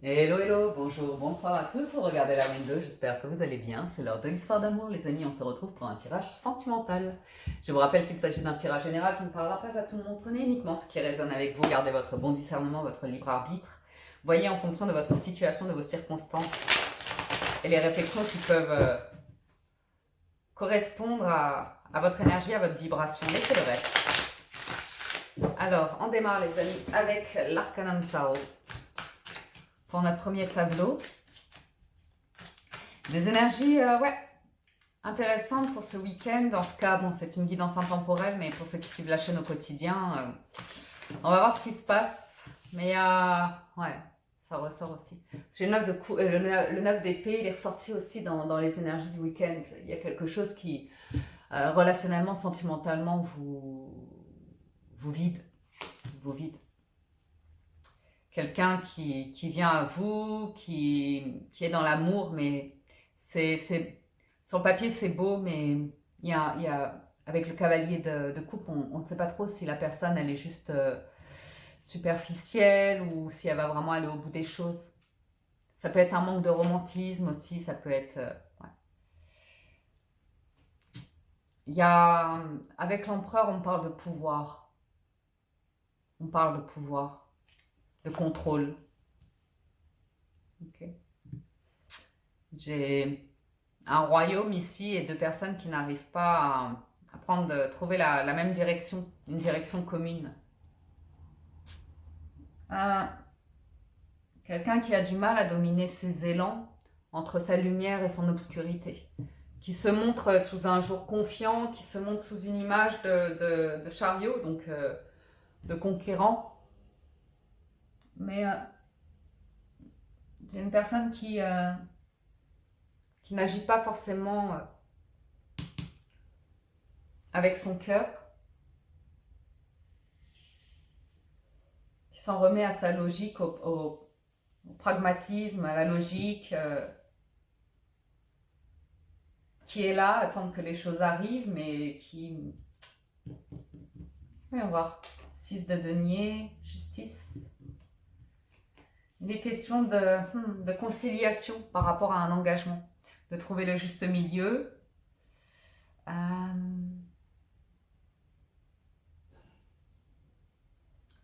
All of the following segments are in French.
Hello, hello, bonjour, bonsoir à tous, vous regardez la window, j'espère que vous allez bien. C'est l'heure de l'histoire d'amour, les amis, on se retrouve pour un tirage sentimental. Je vous rappelle qu'il s'agit d'un tirage général qui ne parlera pas à tout le monde, prenez uniquement ce qui résonne avec vous, gardez votre bon discernement, votre libre arbitre. Voyez en fonction de votre situation, de vos circonstances et les réflexions qui peuvent correspondre à votre énergie, à votre vibration. Laissez le reste. Alors, on démarre les amis avec l'Arcanum Tarot. Pour notre premier tableau, des énergies intéressantes pour ce week-end. En tout cas, bon, c'est une guidance intemporelle, mais pour ceux qui suivent la chaîne au quotidien, on va voir ce qui se passe. Mais ouais, ça ressort aussi. J'ai le 9 d'épée, il est ressorti aussi dans les énergies du week-end. Il y a quelque chose qui, relationnellement, sentimentalement, vous vide. Vous vide. Quelqu'un qui vient à vous, qui est dans l'amour, mais sur le papier c'est beau, mais avec le cavalier de coupe, on ne sait pas trop si la personne elle est juste superficielle ou si elle va vraiment aller au bout des choses. Ça peut être un manque de romantisme aussi, ça peut être... ouais. Avec l'empereur, on parle de pouvoir. On parle de pouvoir, de contrôle. Ok. J'ai un royaume ici et deux personnes qui n'arrivent pas à trouver la même direction, une direction commune. Quelqu'un qui a du mal à dominer ses élans entre sa lumière et son obscurité, qui se montre sous un jour confiant, qui se montre sous une image de chariot, donc de conquérant. Mais j'ai une personne qui n'agit pas forcément avec son cœur, qui s'en remet à sa logique, au pragmatisme, à la logique, qui est là, attendre que les choses arrivent, mais qui... Voyons voir. 6 de denier, justice. Il est question de conciliation par rapport à un engagement, de trouver le juste milieu.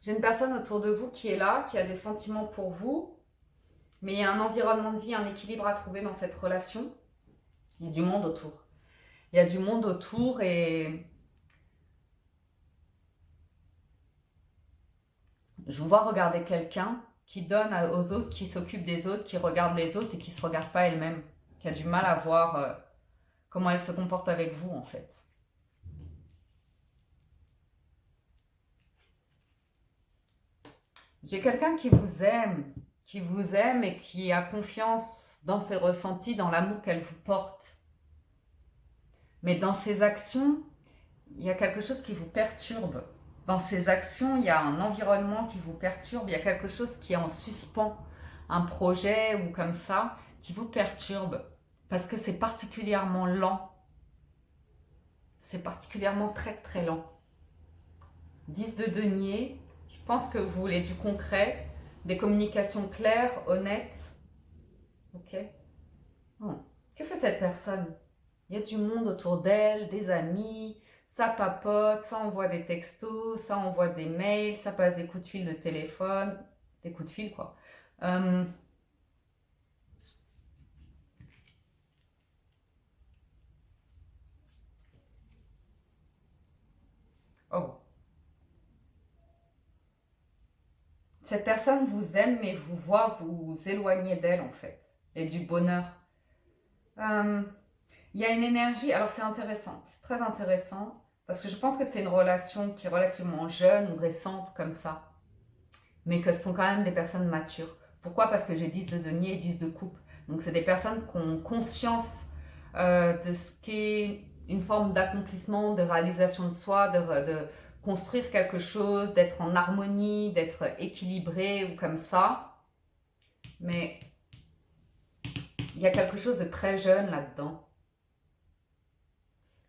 J'ai une personne autour de vous qui est là, qui a des sentiments pour vous, mais il y a un environnement de vie, un équilibre à trouver dans cette relation. Il y a du monde autour. Il y a du monde autour et je vous vois regarder quelqu'un qui donne aux autres, qui s'occupe des autres, qui regarde les autres et qui ne se regarde pas elle-même, qui a du mal à voir comment elle se comporte avec vous en fait. J'ai quelqu'un qui vous aime et qui a confiance dans ses ressentis, dans l'amour qu'elle vous porte. Mais dans ses actions, il y a quelque chose qui vous perturbe. Dans ses actions, il y a un environnement qui vous perturbe, il y a quelque chose qui est en suspens, un projet ou comme ça, qui vous perturbe. Parce que c'est particulièrement lent. C'est particulièrement très très lent. 10 de denier, je pense que vous voulez du concret, des communications claires, honnêtes. Ok. Que fait cette personne? Il y a du monde autour d'elle, des amis, ça papote, ça envoie des textos, ça envoie des mails, ça passe des coups de fil de téléphone, des coups de fil quoi. Oh. Cette personne vous aime mais vous voit vous éloigner d'elle en fait, et du bonheur. Il y a une énergie, alors c'est intéressant, c'est très intéressant, parce que je pense que c'est une relation qui est relativement jeune ou récente comme ça, mais que ce sont quand même des personnes matures. Pourquoi? Parce que j'ai 10 de denier et 10 de coupe. Donc c'est des personnes qui ont conscience de ce qu'est une forme d'accomplissement, de réalisation de soi, de construire quelque chose, d'être en harmonie, d'être équilibré ou comme ça. Mais il y a quelque chose de très jeune là-dedans.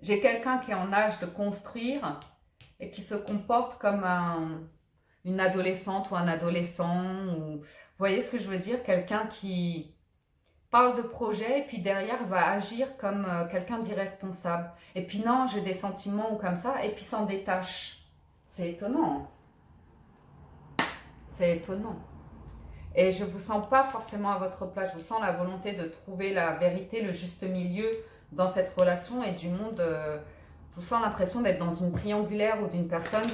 J'ai quelqu'un qui est en âge de construire et qui se comporte comme une adolescente ou un adolescent. Ou... voyez ce que je veux dire? Quelqu'un qui parle de projet et puis derrière va agir comme quelqu'un d'irresponsable. Et puis non, j'ai des sentiments ou comme ça, et puis s'en détache. C'est étonnant. C'est étonnant. Et je ne vous sens pas forcément à votre place. Je vous sens la volonté de trouver la vérité, le juste milieu dans cette relation et du monde. Je vous sens l'impression d'être dans une triangulaire ou d'une personne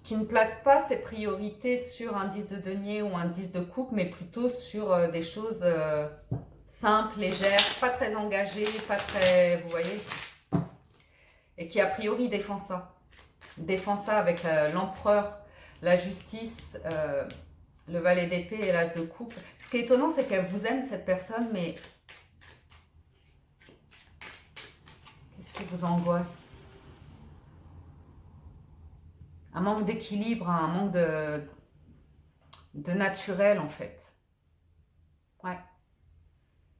qui ne place pas ses priorités sur un 10 de denier ou un 10 de coupe, mais plutôt sur des choses simples, légères, pas très engagées, pas très... Vous voyez? Et qui a priori défend ça. Défend ça avec l'empereur, la justice, le valet d'épée et l'as de coupe. Ce qui est étonnant, c'est qu'elle vous aime, cette personne, mais qu'est-ce qui vous angoisse? Un manque d'équilibre, un manque de naturel, en fait. Ouais.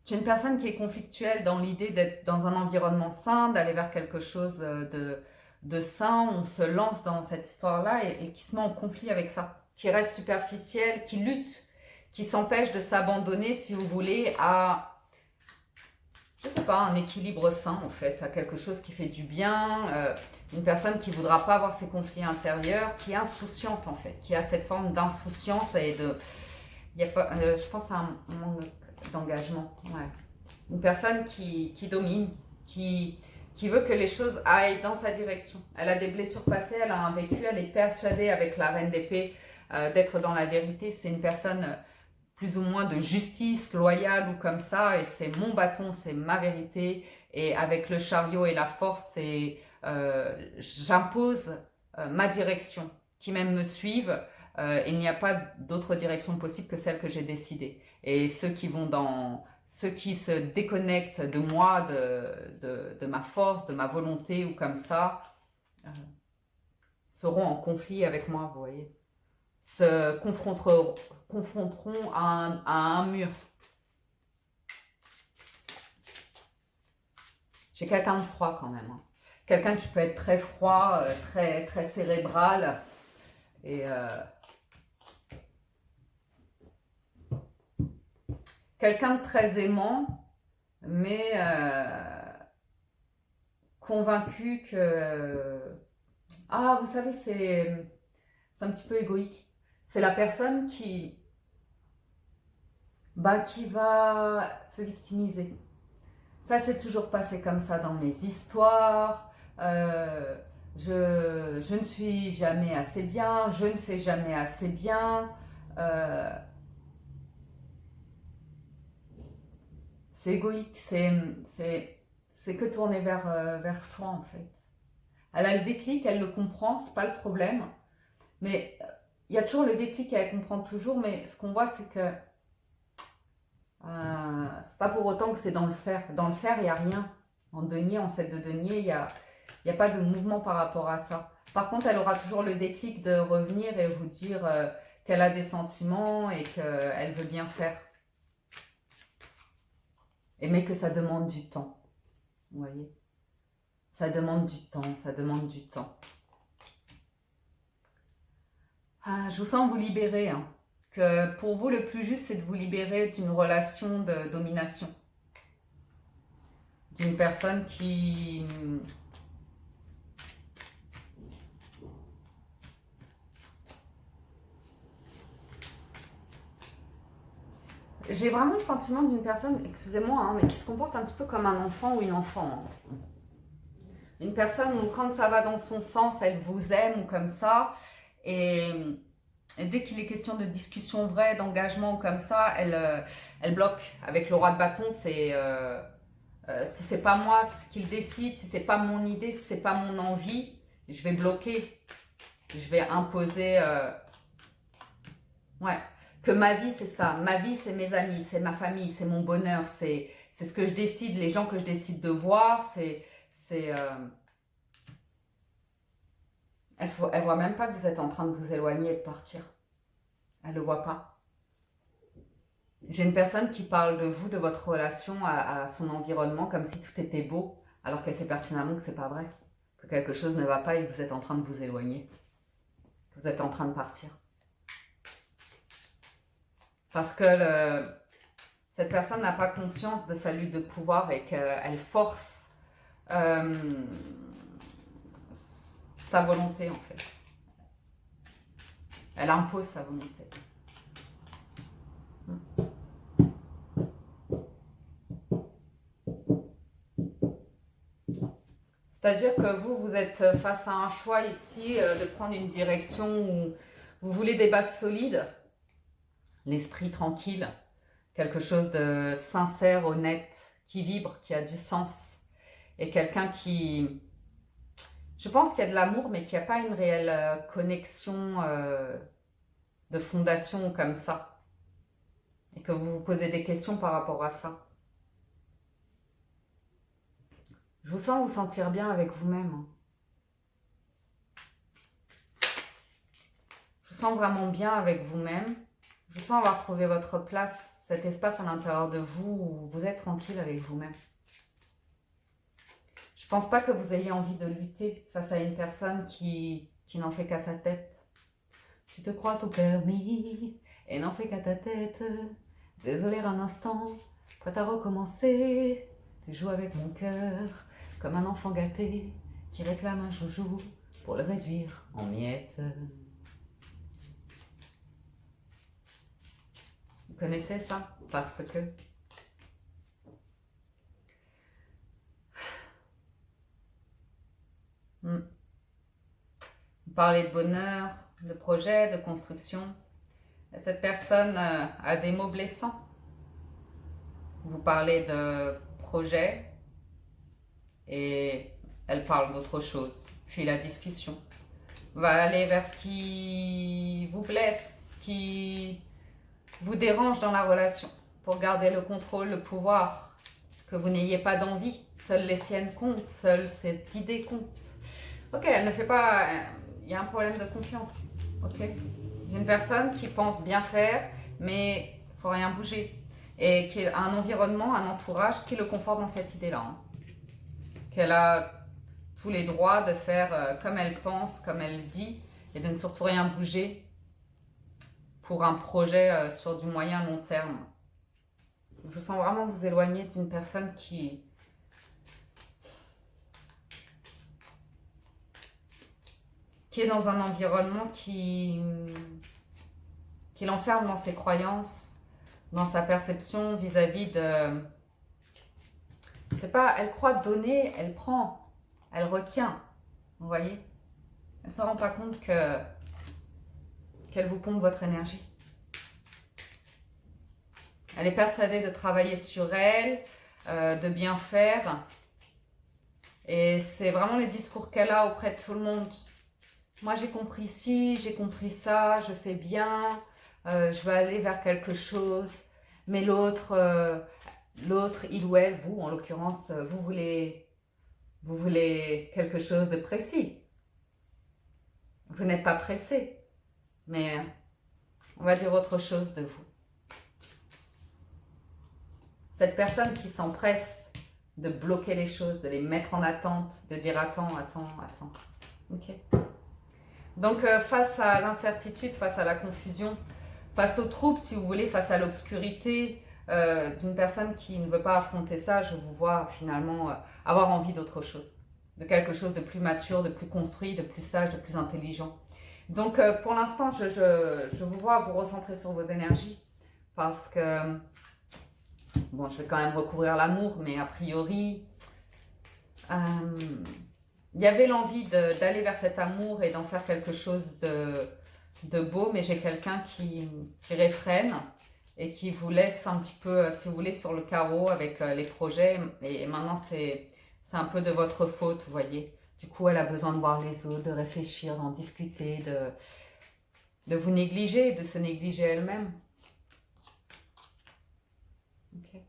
J'ai une personne qui est conflictuelle dans l'idée d'être dans un environnement sain, d'aller vers quelque chose de sain. On se lance dans cette histoire-là et qui se met en conflit avec ça, qui reste superficielle, qui lutte, qui s'empêche de s'abandonner, si vous voulez, à, je sais pas, un équilibre sain, en fait, à quelque chose qui fait du bien. Une personne qui ne voudra pas avoir ses conflits intérieurs, qui est insouciante, en fait, qui a cette forme d'insouciance et de... Il y a pas, je pense à un manque d'engagement. Ouais. Une personne qui domine, qui veut que les choses aillent dans sa direction. Elle a des blessures passées, elle a un vécu, elle est persuadée avec la reine d'épée d'être dans la vérité. C'est une personne plus ou moins de justice, loyale ou comme ça, et c'est mon bâton, c'est ma vérité. Et avec le chariot et la force, c'est j'impose ma direction, qui même me suivent. Il n'y a pas d'autre direction possible que celle que j'ai décidée. Et ceux qui se déconnectent de moi, de ma force, de ma volonté ou comme ça, seront en conflit avec moi, vous voyez. Se confronteront à un mur. J'ai quelqu'un de froid quand même. Hein. Quelqu'un qui peut être très froid, très, très cérébral. Et... quelqu'un de très aimant, mais convaincu que... Ah, vous savez, c'est un petit peu égoïque. C'est la personne qui va se victimiser. Ça s'est toujours passé comme ça dans mes histoires. Je ne suis jamais assez bien, je ne fais jamais assez bien. C'est égoïque, c'est que tourner vers soi en fait. Elle a le déclic, elle le comprend, c'est pas le problème. Mais il y a toujours le déclic et elle comprend toujours, mais ce qu'on voit c'est que c'est pas pour autant que c'est dans le faire. Dans le faire, il n'y a rien. En denier, en 7 de denier, il y a pas de mouvement par rapport à ça. Par contre, elle aura toujours le déclic de revenir et vous dire qu'elle a des sentiments et qu'elle veut bien faire. Mais que ça demande du temps. Vous voyez? Ça demande du temps, ça demande du temps. Je vous sens vous libérer. Hein. Que pour vous, le plus juste, c'est de vous libérer d'une relation de domination. D'une personne qui... J'ai vraiment le sentiment d'une personne, excusez-moi, hein, mais qui se comporte un petit peu comme un enfant ou une enfant. Hein. Une personne où quand ça va dans son sens, elle vous aime ou comme ça. Et dès qu'il est question de discussion vraie, d'engagement ou comme ça, elle bloque. Avec le roi de bâton, c'est si c'est pas moi ce qu'il décide, si c'est pas mon idée, si c'est pas mon envie, je vais bloquer. Je vais imposer... ouais. Que ma vie, c'est ça. Ma vie, c'est mes amis, c'est ma famille, c'est mon bonheur, c'est ce que je décide, les gens que je décide de voir, elle voit même pas que vous êtes en train de vous éloigner et de partir. Elle le voit pas. J'ai une personne qui parle de vous, de votre relation à son environnement, comme si tout était beau, alors qu'elle sait pertinemment que c'est pas vrai, que quelque chose ne va pas et que vous êtes en train de vous éloigner, que vous êtes en train de partir. Parce que cette personne n'a pas conscience de sa lutte de pouvoir et qu'elle force euh, sa volonté en fait. Elle impose sa volonté. C'est-à-dire que vous êtes face à un choix ici de prendre une direction où vous voulez des bases solides, l'esprit tranquille, quelque chose de sincère, honnête, qui vibre, qui a du sens. Et quelqu'un qui... Je pense qu'il y a de l'amour, mais qu'il n'y a pas une réelle connexion de fondation comme ça. Et que vous vous posez des questions par rapport à ça. Je vous sens vous sentir bien avec vous-même. Je vous sens vraiment bien avec vous-même. Je sens avoir trouvé votre place, cet espace à l'intérieur de vous où vous êtes tranquille avec vous-même. Je ne pense pas que vous ayez envie de lutter face à une personne qui n'en fait qu'à sa tête. Tu te crois tout permis et n'en fais qu'à ta tête. Désolé un instant, prête à recommencer. Tu joues avec mon cœur comme un enfant gâté qui réclame un joujou pour le réduire en miettes. Vous connaissez ça? Parce que... Vous parlez de bonheur, de projet, de construction. Cette personne a des mots blessants. Vous parlez de projet et elle parle d'autre chose. Puis la discussion va aller vers ce qui vous blesse, ce qui vous dérange dans la relation, pour garder le contrôle, le pouvoir, que vous n'ayez pas d'envie. Seules les siennes comptent, seules ces idées comptent. Ok, elle ne fait pas... Il y a un problème de confiance. Ok, une personne qui pense bien faire, mais il ne faut rien bouger. Et qui a un environnement, un entourage qui le conforte dans cette idée-là. Hein. Qu'elle a tous les droits de faire comme elle pense, comme elle dit, et de ne surtout rien bouger pour un projet sur du moyen long terme. Je sens vraiment vous éloigner d'une personne qui est dans un environnement qui l'enferme dans ses croyances, dans sa perception vis-à-vis de... C'est pas, elle croit donner, elle prend, elle retient, vous voyez. Elle ne se rend pas compte qu'elle vous pompe votre énergie. Elle est persuadée de travailler sur elle, de bien faire. Et c'est vraiment les discours qu'elle a auprès de tout le monde. Moi, j'ai compris ci, j'ai compris ça, je fais bien, je vais aller vers quelque chose. Mais l'autre, il ou elle, vous en l'occurrence, vous voulez quelque chose de précis. Vous n'êtes pas pressé, mais on va dire autre chose de vous. Cette personne qui s'empresse de bloquer les choses, de les mettre en attente, de dire attends. Ok. Donc face à l'incertitude, face à la confusion, face aux troubles si vous voulez, face à l'obscurité d'une personne qui ne veut pas affronter ça, je vous vois finalement avoir envie d'autre chose. De quelque chose de plus mature, de plus construit, de plus sage, de plus intelligent. Donc pour l'instant, je vous vois vous recentrer sur vos énergies parce que, bon, je vais quand même recouvrir l'amour, mais a priori, il y avait l'envie d'aller vers cet amour et d'en faire quelque chose de beau, mais j'ai quelqu'un qui réfrène et qui vous laisse un petit peu, si vous voulez, sur le carreau avec les projets. Et maintenant, c'est un peu de votre faute, vous voyez. Du coup, elle a besoin de voir les autres, de réfléchir, d'en discuter, de vous négliger, de se négliger elle-même. Ok.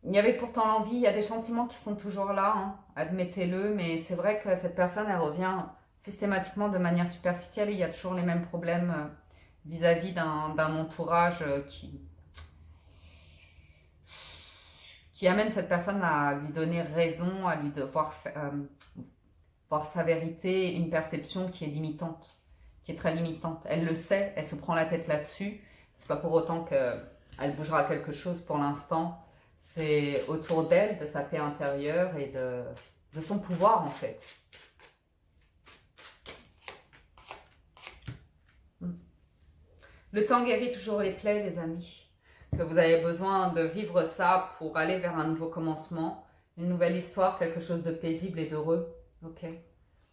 Il y avait pourtant l'envie, il y a des sentiments qui sont toujours là, hein, admettez-le, mais c'est vrai que cette personne, elle revient systématiquement de manière superficielle et il y a toujours les mêmes problèmes vis-à-vis d'un entourage qui amène cette personne à lui donner raison, à lui devoir voir sa vérité, une perception qui est limitante, qui est très limitante. Elle le sait, elle se prend la tête là-dessus. C'est pas pour autant qu'elle bougera quelque chose pour l'instant. C'est autour d'elle, de sa paix intérieure et de son pouvoir en fait. Le temps guérit toujours les plaies, les amis. Que vous avez besoin de vivre ça pour aller vers un nouveau commencement, une nouvelle histoire, quelque chose de paisible et d'heureux. Ok.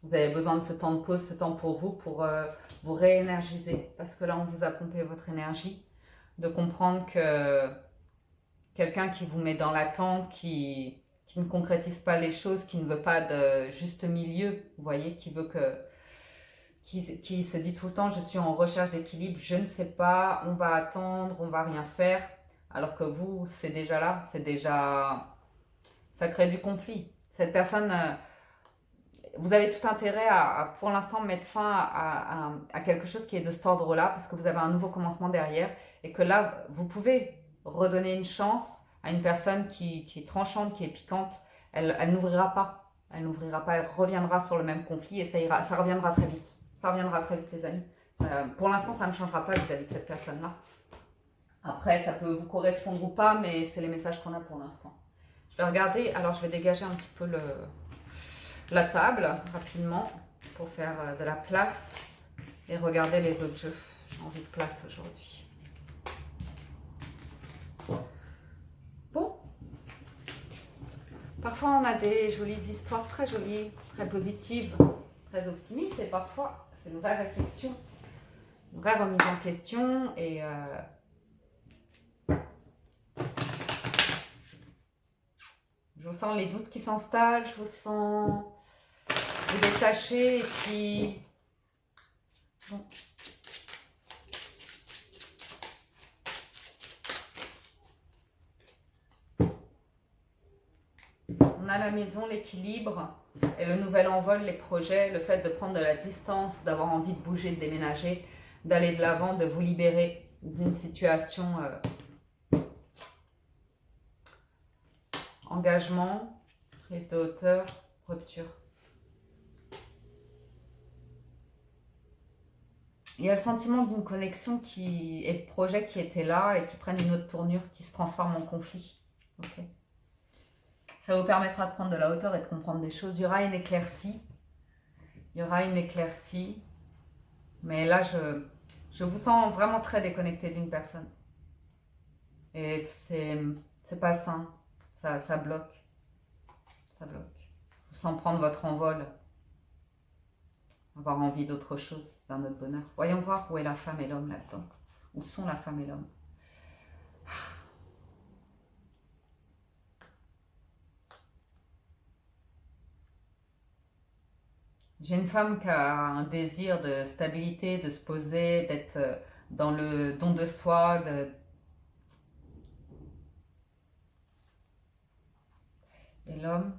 Vous avez besoin de ce temps de pause, ce temps pour vous réénergiser. Parce que là, on vous a pompé votre énergie. De comprendre que quelqu'un qui vous met dans l'attente, qui ne concrétise pas les choses, qui ne veut pas de juste milieu, vous voyez, qui se dit tout le temps je suis en recherche d'équilibre, je ne sais pas, on va attendre, on va rien faire, alors que vous, c'est déjà là, ça crée du conflit. Cette personne, vous avez tout intérêt à pour l'instant mettre fin à quelque chose qui est de cet ordre-là, parce que vous avez un nouveau commencement derrière, et que là, vous pouvez redonner une chance à une personne qui est tranchante, qui est piquante. Elle n'ouvrira pas, elle reviendra sur le même conflit, et ça reviendra très vite. Ça reviendra très vite, les amis. Pour l'instant, ça ne changera pas vis-à-vis de cette personne-là. Après, ça peut vous correspondre ou pas, mais c'est les messages qu'on a pour l'instant. Je vais regarder, alors je vais dégager un petit peu la table rapidement pour faire de la place et regarder les autres jeux. J'ai envie de place aujourd'hui. Bon. Parfois, on a des jolies histoires très jolies, très positives, très optimistes, et parfois, c'est une vraie réflexion, une vraie remise en question, et je vous sens les doutes qui s'installent, je vous sens vous détacher, et puis bon. On a la maison, l'équilibre et le nouvel envol, les projets, le fait de prendre de la distance, d'avoir envie de bouger, de déménager, d'aller de l'avant, de vous libérer d'une situation engagement, prise de hauteur, rupture. Il y a le sentiment d'une connexion et de projet qui était là et qui prennent une autre tournure, qui se transforme en conflit. Okay. Ça vous permettra de prendre de la hauteur et de comprendre des choses. Il y aura une éclaircie. Mais là, je vous sens vraiment très déconnecté d'une personne. Et c'est pas sain. Ça bloque. Ça bloque. Je vous sens prendre votre envol. Avoir envie d'autre chose, d'un autre bonheur. Voyons voir où est la femme et l'homme là-dedans. Où sont la femme et l'homme? J'ai une femme qui a un désir de stabilité, de se poser, d'être dans le don de soi, Et l'homme,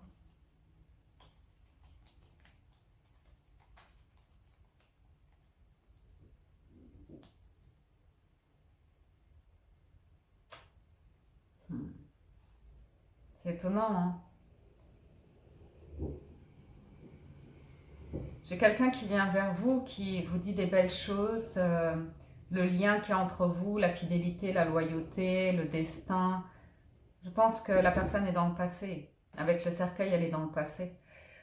c'est étonnant, hein? J'ai quelqu'un qui vient vers vous, qui vous dit des belles choses, le lien qu'il y a entre vous, la fidélité, la loyauté, le destin. Je pense que la personne est dans le passé. Avec le cercueil, elle est dans le passé.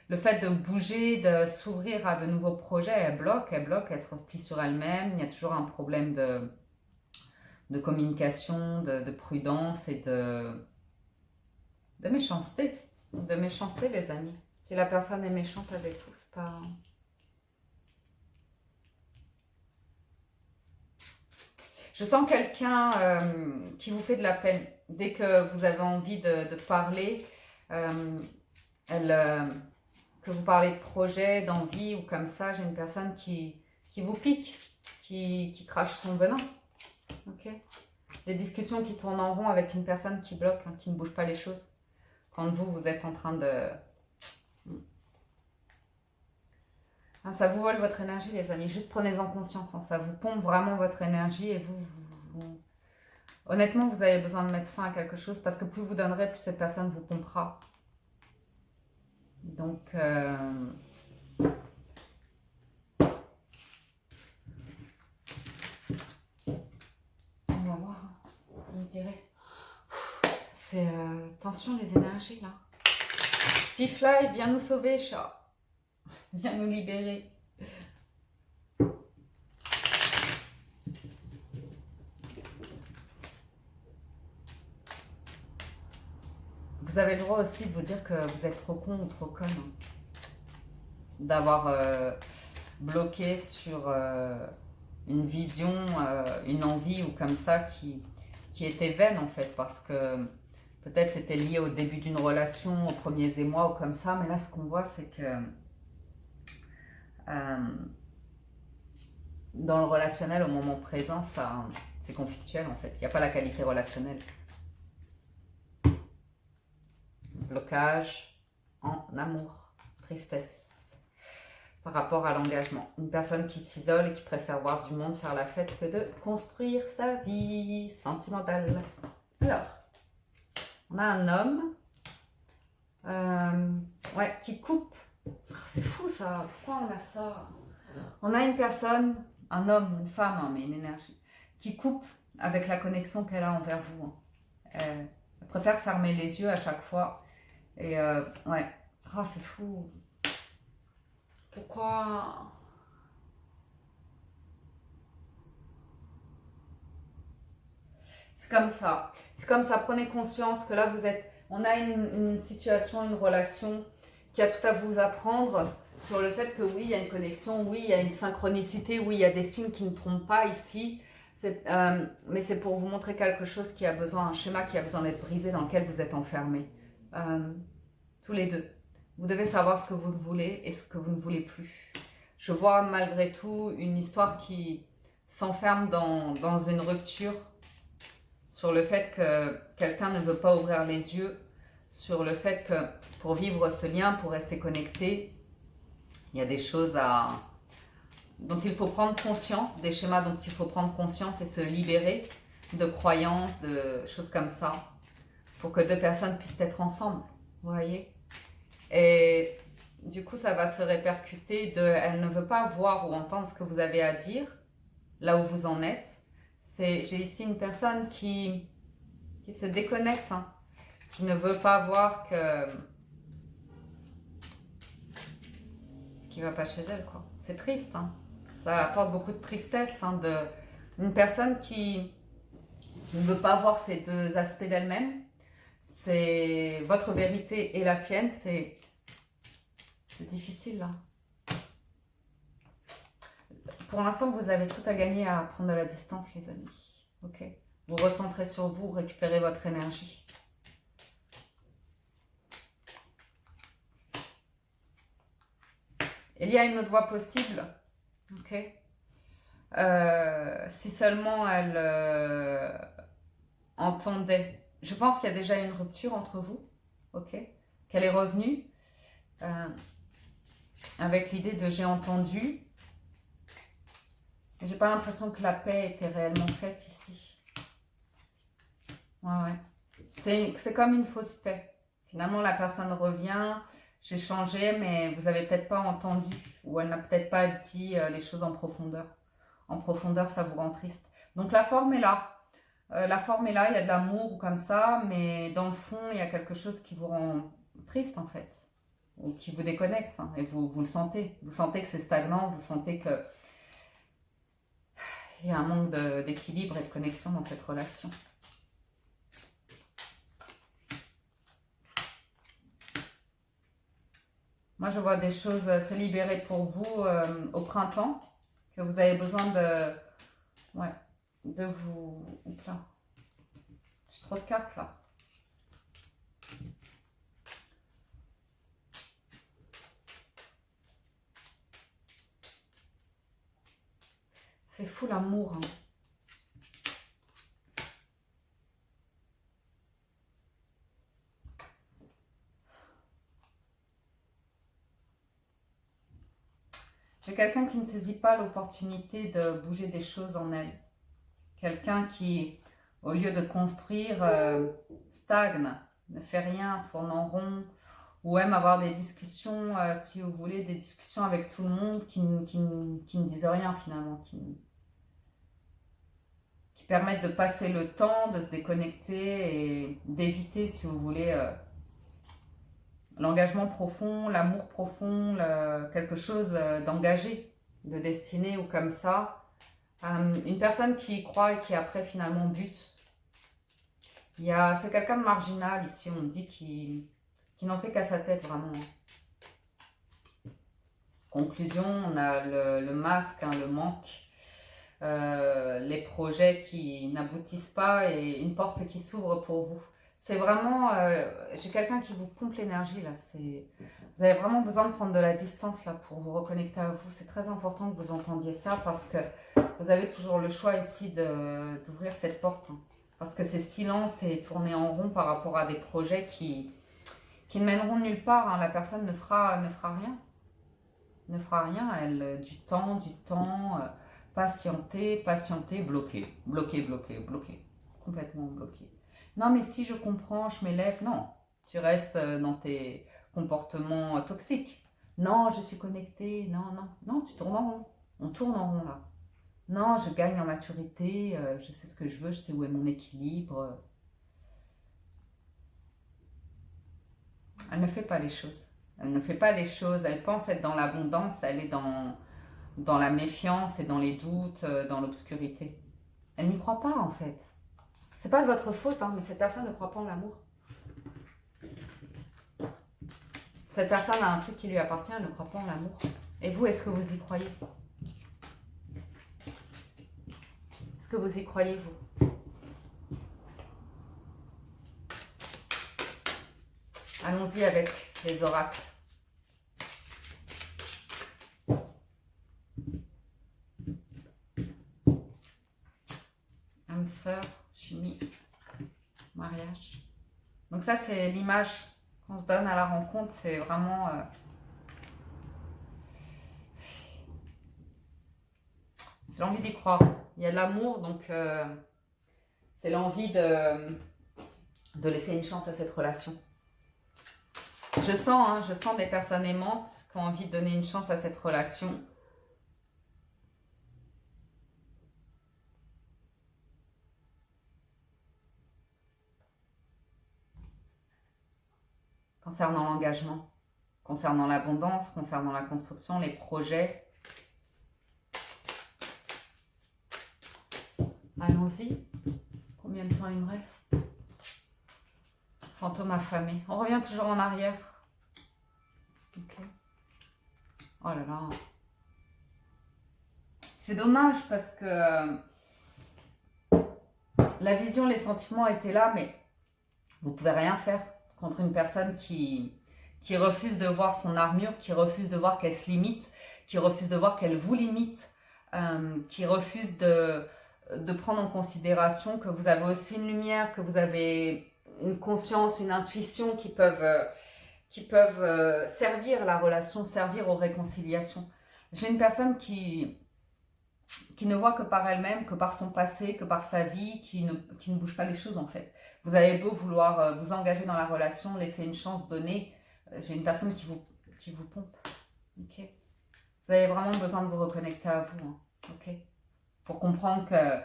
Le fait de bouger, de s'ouvrir à de nouveaux projets, elle bloque, elle se replie sur elle-même. Il y a toujours un problème de communication, de prudence et de méchanceté. De méchanceté, les amis. Si la personne est méchante avec vous, c'est pas... Je sens quelqu'un qui vous fait de la peine. Dès que vous avez envie de parler, que vous parlez de projet, d'envie ou comme ça, j'ai une personne qui vous pique, qui crache son venin. Ok. Des discussions qui tournent en rond avec une personne qui bloque, hein, qui ne bouge pas les choses. Quand vous êtes en train de... Hein, ça vous vole votre énergie, les amis. Juste prenez-en conscience. Hein, ça vous pompe vraiment votre énergie et honnêtement, vous avez besoin de mettre fin à quelque chose parce que plus vous donnerez, plus cette personne vous pompera. Donc, dirait. C'est tension les énergies là. Pif Live, viens nous sauver, chat. Viens nous libérer. Vous avez le droit aussi de vous dire que vous êtes trop con ou trop conne. Hein. D'avoir bloqué sur une vision, une envie ou comme ça qui était vaine en fait. Parce que peut-être c'était lié au début d'une relation, aux premiers émois ou comme ça. Mais là, ce qu'on voit, c'est que dans le relationnel, au moment présent, c'est conflictuel en fait. Il n'y a pas la qualité relationnelle. Blocage en amour, tristesse par rapport à l'engagement. Une personne qui s'isole et qui préfère voir du monde faire la fête que de construire sa vie sentimentale. Alors, on a un homme qui coupe. C'est fou ça, pourquoi on a ça? On a une personne, un homme, une femme, hein, mais une énergie, qui coupe avec la connexion qu'elle a envers vous. Hein. Elle préfère fermer les yeux à chaque fois. Et ouais, oh, c'est fou. Pourquoi? C'est comme ça. C'est comme ça. Prenez conscience que là, vous êtes... On a une situation, une relation qui a tout à vous apprendre sur le fait que oui, il y a une connexion, oui, il y a une synchronicité, oui, il y a des signes qui ne trompent pas ici. Mais c'est pour vous montrer quelque chose qui a besoin, un schéma qui a besoin d'être brisé, dans lequel vous êtes enfermés. Tous les deux. Vous devez savoir ce que vous voulez et ce que vous ne voulez plus. Je vois malgré tout une histoire qui s'enferme dans une rupture sur le fait que quelqu'un ne veut pas ouvrir les yeux, sur le fait que pour vivre ce lien, pour rester connecté, il y a des choses dont il faut prendre conscience, des schémas dont il faut prendre conscience et se libérer de croyances, de choses comme ça, pour que deux personnes puissent être ensemble, vous voyez. Et du coup, ça va se répercuter elle ne veut pas voir ou entendre ce que vous avez à dire, là où vous en êtes. J'ai ici une personne qui se déconnecte, hein, qui ne veut pas voir ce qui ne va pas chez elle, quoi. C'est triste, hein. Ça apporte beaucoup de tristesse, hein, une personne qui ne veut pas voir ces deux aspects d'elle-même. C'est votre vérité et la sienne, c'est difficile, là. Pour l'instant, vous avez tout à gagner à prendre de la distance, les amis. Ok. Vous recentrez sur vous, récupérez votre énergie. Il y a une autre voie possible. Ok. Si seulement elle entendait. Je pense qu'il y a déjà une rupture entre vous. Ok. Qu'elle est revenue avec l'idée de j'ai entendu. J'ai pas l'impression que la paix était réellement faite ici. Ouais. C'est comme une fausse paix. Finalement, la personne revient, j'ai changé, mais vous avez peut-être pas entendu, ou elle n'a peut-être pas dit les choses en profondeur. En profondeur, ça vous rend triste. Donc la forme est là. La forme est là, il y a de l'amour ou comme ça, mais dans le fond, il y a quelque chose qui vous rend triste en fait, ou qui vous déconnecte, hein, et vous le sentez. Vous sentez que c'est stagnant, vous sentez que il y a un manque d'équilibre et de connexion dans cette relation. Moi, je vois des choses se libérer pour vous au printemps, que vous avez besoin de vous... Oups là. J'ai trop de cartes là. C'est fou l'amour. Hein. J'ai quelqu'un qui ne saisit pas l'opportunité de bouger des choses en elle. Quelqu'un qui, au lieu de construire, stagne, ne fait rien, tourne en rond, ou aime avoir des discussions, si vous voulez, des discussions avec tout le monde qui ne disent rien finalement. qui permettent de passer le temps, de se déconnecter et d'éviter, si vous voulez, l'engagement profond, l'amour profond, quelque chose d'engagé, de destiné ou comme ça. Une personne qui y croit et qui après finalement bute. C'est quelqu'un de marginal ici, on dit, qui n'en fait qu'à sa tête vraiment. Conclusion, on a le masque, hein, le manque, les projets qui n'aboutissent pas et une porte qui s'ouvre pour vous. C'est vraiment, j'ai quelqu'un qui vous pompe l'énergie là. Vous avez vraiment besoin de prendre de la distance là pour vous reconnecter à vous. C'est très important que vous entendiez ça parce que vous avez toujours le choix ici d'ouvrir cette porte. Hein. Parce que c'est silence et tourner en rond par rapport à des projets qui ne mèneront nulle part. Hein. La personne ne fera rien. Ne fera rien. Elle, du temps, patienter, bloquer. Complètement bloqué. Non, mais si je comprends, je m'élève. Non, tu restes dans tes comportements toxiques. Non, je suis connectée. Non, tu tournes en rond. On tourne en rond là. Non, je gagne en maturité, je sais ce que je veux, je sais où est mon équilibre. Elle ne fait pas les choses. Elle ne fait pas les choses. Elle pense être dans l'abondance, elle est dans la méfiance et dans les doutes, dans l'obscurité. Elle n'y croit pas en fait. C'est pas de votre faute, hein, mais cette personne ne croit pas en l'amour. Cette personne a un truc qui lui appartient, elle ne croit pas en l'amour. Et vous, est-ce que vous y croyez ? Est-ce que vous y croyez, vous ? Allons-y avec les oracles. Âme sœur, chimie, mariage. Donc ça, c'est l'image qu'on se donne à la rencontre. C'est vraiment... j'ai l'envie d'y croire. Il y a de l'amour, donc c'est l'envie de laisser une chance à cette relation. Je sens des personnes aimantes qui ont envie de donner une chance à cette relation. Concernant l'engagement, concernant l'abondance, concernant la construction, les projets. Allons-y. Combien de temps il me reste ? Fantôme affamé. On revient toujours en arrière. Okay. Oh là là. C'est dommage parce que la vision, les sentiments étaient là, mais vous ne pouvez rien faire contre une personne qui refuse de voir son armure, qui refuse de voir qu'elle se limite, qui refuse de voir qu'elle vous limite, qui refuse de prendre en considération que vous avez aussi une lumière, que vous avez une conscience, une intuition qui peuvent servir la relation, servir aux réconciliations. J'ai une personne qui ne voit que par elle-même, que par son passé, que par sa vie, qui ne bouge pas les choses en fait. Vous avez beau vouloir vous engager dans la relation, laisser une chance, donner. J'ai une personne qui vous pompe. Okay. Vous avez vraiment besoin de vous reconnecter à vous. Hein. Okay. Pour comprendre que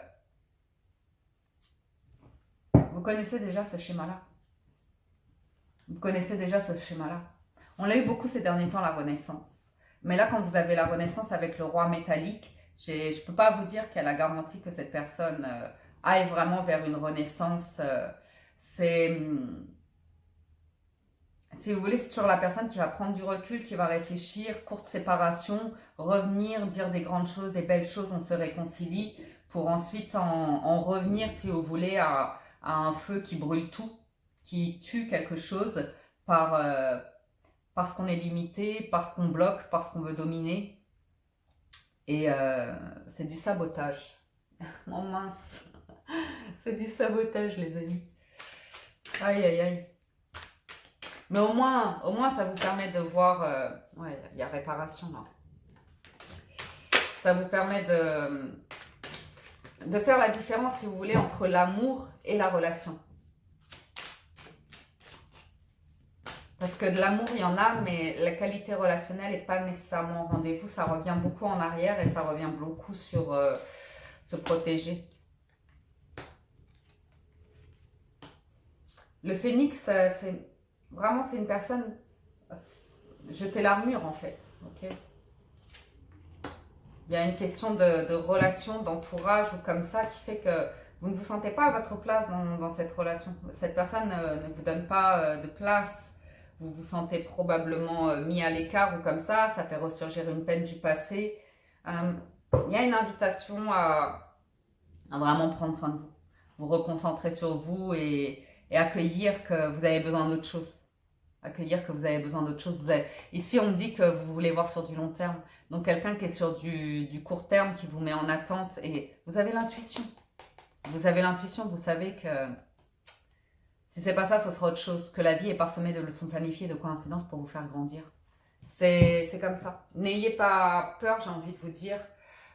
vous connaissez déjà ce schéma-là. Vous connaissez déjà ce schéma-là. On l'a eu beaucoup ces derniers temps, la Renaissance. Mais là, quand vous avez la Renaissance avec le roi métallique, je ne peux pas vous dire qu'il y a la garantie que cette personne aille vraiment vers une Renaissance. Si vous voulez, c'est toujours la personne qui va prendre du recul, qui va réfléchir, courte séparation, revenir, dire des grandes choses, des belles choses, on se réconcilie, pour ensuite en revenir, si vous voulez, à un feu qui brûle tout, qui tue quelque chose parce qu'on est limité, parce qu'on bloque, parce qu'on veut dominer. Et c'est du sabotage. Oh mince, c'est du sabotage, les amis. Aïe, aïe, aïe. Mais au moins, ça vous permet de voir... ouais, il y a réparation, là. Ça vous permet de faire la différence, si vous voulez, entre l'amour et la relation. Parce que de l'amour, il y en a, mais la qualité relationnelle n'est pas nécessairement au rendez-vous. Ça revient beaucoup en arrière et ça revient beaucoup sur se protéger. Le phénix, c'est vraiment, c'est une personne, jeter l'armure en fait. Ok. Il y a une question de relation, d'entourage ou comme ça qui fait que vous ne vous sentez pas à votre place dans cette relation. Cette personne ne vous donne pas de place. Vous vous sentez probablement mis à l'écart ou comme ça fait ressurgir une peine du passé. Euh, il y a une invitation à vraiment prendre soin de vous. Vous reconcentrer sur vous et accueillir que vous avez besoin d'autre chose. Accueillir que vous avez besoin d'autre chose. Ici, on me dit que vous voulez voir sur du long terme. Donc, quelqu'un qui est sur du court terme, qui vous met en attente. Et vous avez l'intuition. Vous avez l'intuition, vous savez que si c'est pas ça, ce sera autre chose. Que la vie est parsemée de leçons planifiées, de coïncidences pour vous faire grandir. C'est comme ça. N'ayez pas peur, j'ai envie de vous dire,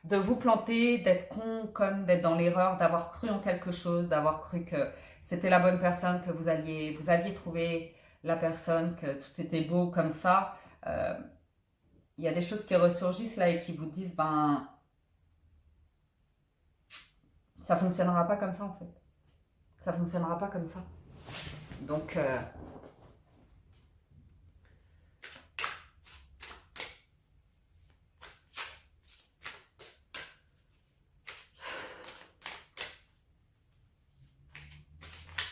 de vous planter, d'être con, conne, d'être dans l'erreur, d'avoir cru en quelque chose, d'avoir cru que c'était la bonne personne, que vous aviez trouvé la personne, que tout était beau comme ça. Il y a des choses qui ressurgissent là et qui vous disent, ben, ça fonctionnera pas comme ça en fait. Ça fonctionnera pas comme ça. Donc,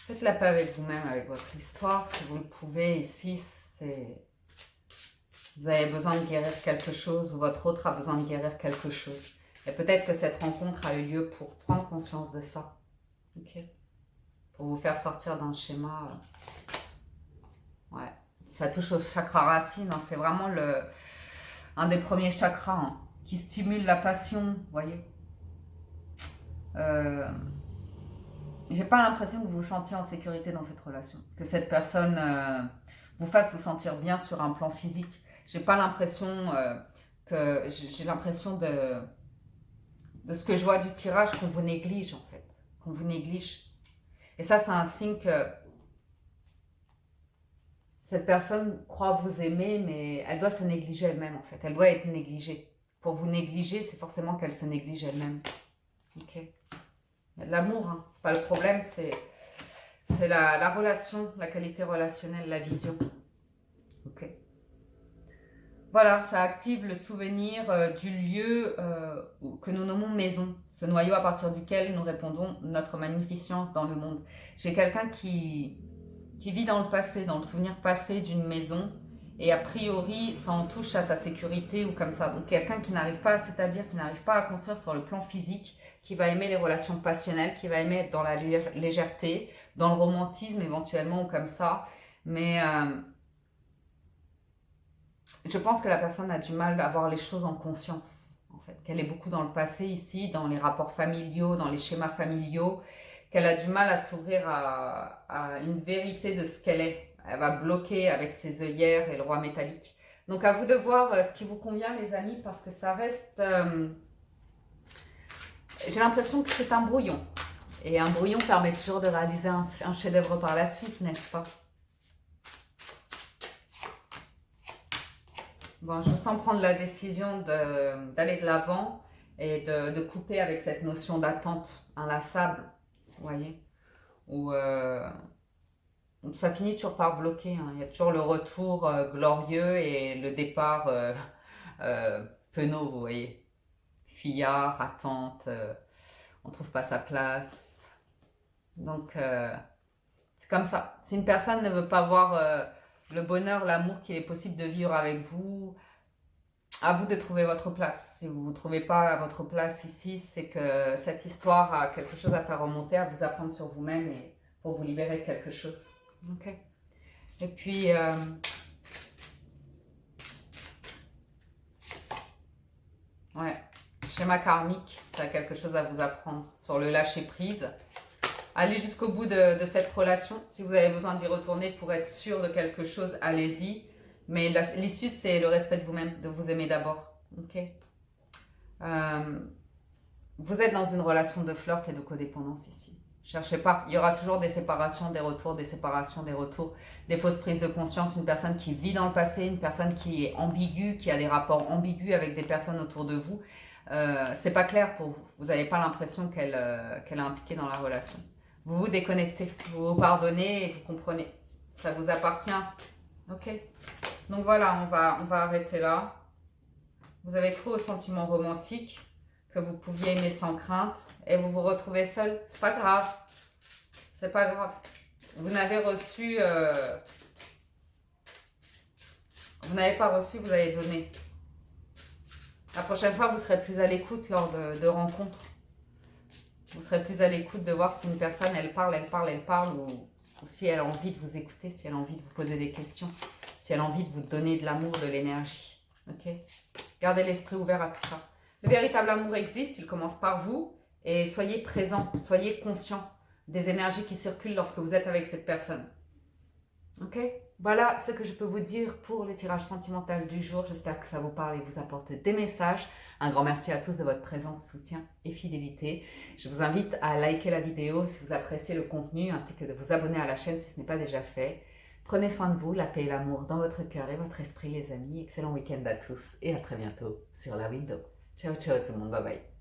faites la paix avec vous-même, avec votre histoire, si vous le pouvez. Ici, vous avez besoin de guérir quelque chose ou votre autre a besoin de guérir quelque chose. Et peut-être que cette rencontre a eu lieu pour prendre conscience de ça. Ok. Pour vous faire sortir d'un schéma. Ouais. Ça touche au chakra racine. Hein. C'est vraiment un des premiers chakras hein, qui stimule la passion. Vous voyez. J'ai pas l'impression que vous vous sentiez en sécurité dans cette relation. Que cette personne vous fasse vous sentir bien sur un plan physique. J'ai pas l'impression que. J'ai l'impression de ce que je vois du tirage qu'on vous néglige en fait. Qu'on vous néglige. Et ça, c'est un signe que cette personne croit vous aimer, mais elle doit se négliger elle-même en fait. Elle doit être négligée. Pour vous négliger, c'est forcément qu'elle se néglige elle-même. Ok. Il y a de l'amour, hein. C'est pas le problème, c'est la relation, la qualité relationnelle, la vision. Ok. Voilà, ça active le souvenir du lieu que nous nommons maison, ce noyau à partir duquel nous répondons notre magnificence dans le monde. J'ai quelqu'un qui vit dans le passé, dans le souvenir passé d'une maison, et a priori, ça en touche à sa sécurité ou comme ça. Donc quelqu'un qui n'arrive pas à s'établir, qui n'arrive pas à construire sur le plan physique, qui va aimer les relations passionnelles, qui va aimer être dans la légèreté, dans le romantisme éventuellement ou comme ça. Mais je pense que la personne a du mal à voir les choses en conscience, en fait. Qu'elle est beaucoup dans le passé ici, dans les rapports familiaux, dans les schémas familiaux, qu'elle a du mal à s'ouvrir à une vérité de ce qu'elle est. Elle va bloquer avec ses œillères et le roi métallique. Donc à vous de voir ce qui vous convient les amis, parce que ça reste... j'ai l'impression que c'est un brouillon. Et un brouillon permet toujours de réaliser un chef-d'œuvre par la suite, n'est-ce pas? Bon, je vous sens prendre la décision d'aller de l'avant et de couper avec cette notion d'attente inlassable, vous voyez, où ça finit toujours par bloquer. Hein. Il y a toujours le retour glorieux et le départ penaud, vous voyez. Fillard, attente, on trouve pas sa place. Donc, c'est comme ça. Si une personne ne veut pas voir le bonheur, l'amour qu'il est possible de vivre avec vous, à vous de trouver votre place. Si vous ne trouvez pas votre place ici, c'est que cette histoire a quelque chose à faire remonter, à vous apprendre sur vous-même et pour vous libérer de quelque chose. Ok. Et puis, ouais, schéma karmique, ça a quelque chose à vous apprendre sur le lâcher prise. Allez jusqu'au bout de cette relation. Si vous avez besoin d'y retourner pour être sûr de quelque chose, allez-y. Mais l'issue, c'est le respect de vous-même, de vous aimer d'abord. Ok. Vous êtes dans une relation de flirt et de codépendance ici. Cherchez pas. Il y aura toujours des séparations, des retours, des séparations, des retours, des fausses prises de conscience. Une personne qui vit dans le passé, une personne qui est ambiguë, qui a des rapports ambigus avec des personnes autour de vous. C'est pas clair pour vous. Vous n'avez pas l'impression qu'elle est impliquée dans la relation. Vous vous déconnectez, vous vous pardonnez et vous comprenez. Ça vous appartient. Ok. Donc voilà, on va arrêter là. Vous avez cru aux sentiments romantiques que vous pouviez aimer sans crainte et vous vous retrouvez seul. C'est pas grave. C'est pas grave. Vous n'avez reçu... vous n'avez pas reçu, vous avez donné. La prochaine fois, vous serez plus à l'écoute lors de rencontres. Vous serez plus à l'écoute de voir si une personne, elle parle, ou si elle a envie de vous écouter, si elle a envie de vous poser des questions, si elle a envie de vous donner de l'amour, de l'énergie. Ok? Gardez l'esprit ouvert à tout ça. Le véritable amour existe, il commence par vous, et soyez présent, soyez conscient des énergies qui circulent lorsque vous êtes avec cette personne. Ok? Voilà ce que je peux vous dire pour le tirage sentimental du jour. J'espère que ça vous parle et vous apporte des messages. Un grand merci à tous de votre présence, soutien et fidélité. Je vous invite à liker la vidéo si vous appréciez le contenu, ainsi que de vous abonner à la chaîne si ce n'est pas déjà fait. Prenez soin de vous, la paix et l'amour dans votre cœur et votre esprit, les amis. Excellent week-end à tous et à très bientôt sur la window. Ciao, ciao tout le monde, bye bye.